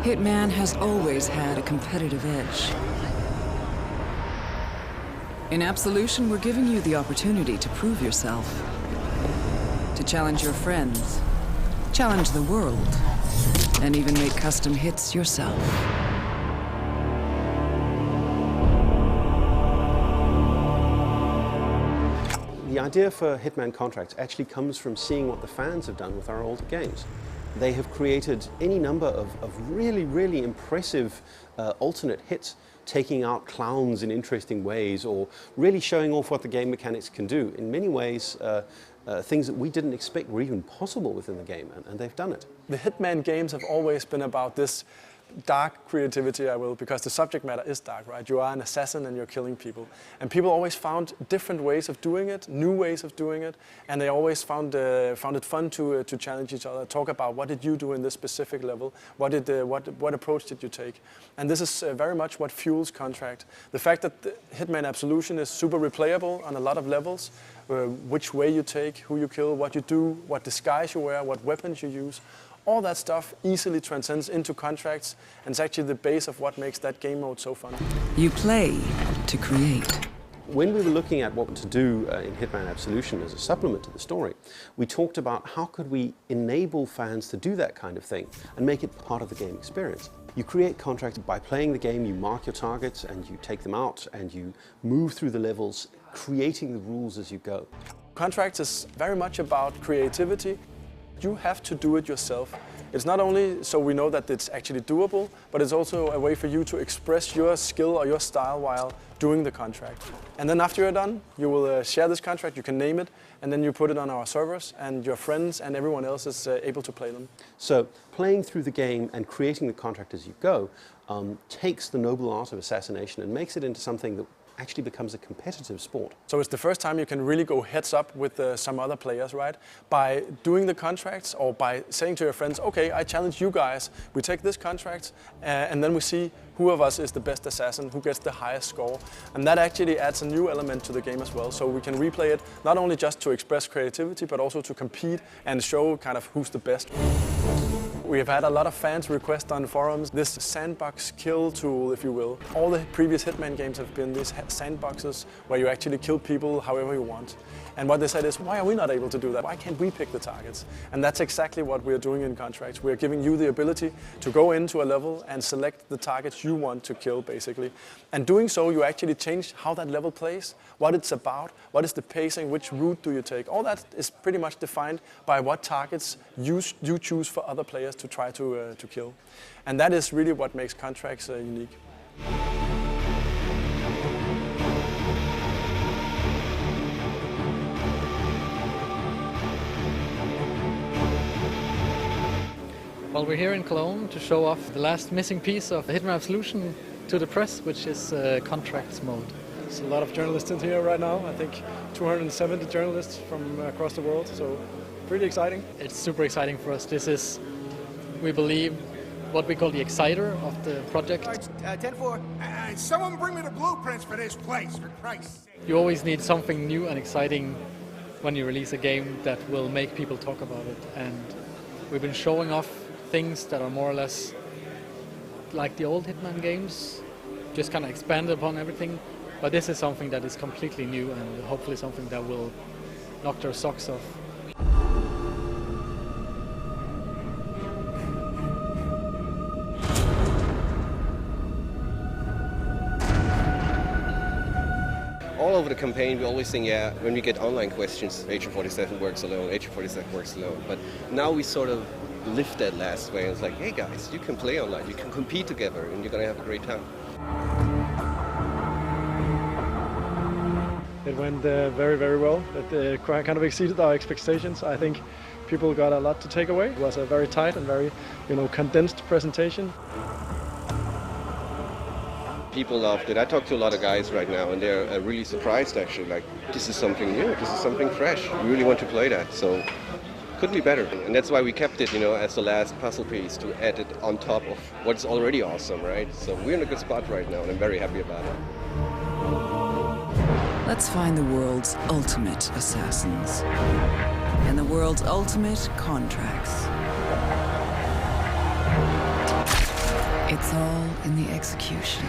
Hitman has always had a competitive edge. In Absolution, we're giving you the opportunity to prove yourself, to challenge your friends, challenge the world, and even make custom hits yourself. The idea for Hitman contracts actually comes from seeing what the fans have done with our older games. They have created any number of really impressive alternate hits, taking out clowns in interesting ways or really showing off what the game mechanics can do. In many ways, things that we didn't expect were even possible within the game, and they've done it. The Hitman games have always been about this dark creativity, because the subject matter is dark, right? You are an assassin and you're killing people. And people always found different ways of doing it, new ways of doing it, and they always found it fun to challenge each other, talk about what did you do in this specific level, what approach did you take. And this is very much what fuels Contract. The fact that the Hitman Absolution is super replayable on a lot of levels, which way you take, who you kill, what you do, what disguise you wear, what weapons you use, all that stuff easily transcends into Contracts, and it's actually the base of what makes that game mode so fun. You play to create. When we were looking at what to do in Hitman Absolution as a supplement to the story, we talked about how could we enable fans to do that kind of thing and make it part of the game experience. You create Contracts by playing the game, you mark your targets and you take them out and you move through the levels, creating the rules as you go. Contracts is very much about creativity. You have to do it yourself. It's not only so we know that it's actually doable, but it's also a way for you to express your skill or your style while doing the contract. And then after you're done, you will share this contract, you can name it, and then you put it on our servers, and your friends and everyone else is able to play them. So playing through the game and creating the contract as you go takes the noble art of assassination and makes it into something that actually becomes a competitive sport. So it's the first time you can really go heads up with some other players, right? By doing the contracts or by saying to your friends, okay, I challenge you guys, we take this contract and then we see who of us is the best assassin, who gets the highest score. And that actually adds a new element to the game as well. So we can replay it not only just to express creativity, but also to compete and show kind of who's the best. We have had a lot of fans request on forums this sandbox kill tool, if you will. All the previous Hitman games have been these sandboxes where you actually kill people however you want. And what they said is, why are we not able to do that? Why can't we pick the targets? And that's exactly what we're doing in Contracts. We're giving you the ability to go into a level and select the targets you want to kill, basically. And doing so, you actually change how that level plays, what it's about, what is the pacing, which route do you take. All that is pretty much defined by what targets you choose for other players to try to kill. And that is really what makes Contracts unique. Well, we're here in Cologne to show off the last missing piece of Hitman Absolution to the press, which is Contracts mode. There's a lot of journalists in here right now. I think 270 journalists from across the world, so pretty exciting. It's super exciting for us. This is, we believe, what we call the exciter of the project. 10-4. Someone bring me the blueprints for this place, for Christ's sake. You always need something new and exciting when you release a game that will make people talk about it. And we've been showing off things that are more or less like the old Hitman games, just kind of expand upon everything. But this is something that is completely new and hopefully something that will knock their socks off. All over the campaign, we always think, yeah, when we get online questions, Agent 47 works alone, Agent 47 works alone. But now we sort of lift that last way and it's like, hey guys, you can play online, you can compete together, and you're going to have a great time. It went very, very well. It kind of exceeded our expectations. I think people got a lot to take away. It was a very tight and very, condensed presentation. People loved it. I talked to a lot of guys right now and they're really surprised actually, like, this is something new, this is something fresh. We really want to play that, so couldn't be better. And that's why we kept it, as the last puzzle piece to add it on top of what's already awesome, right? So we're in a good spot right now and I'm very happy about it. Let's find the world's ultimate assassins and the world's ultimate contracts. It's all in the execution.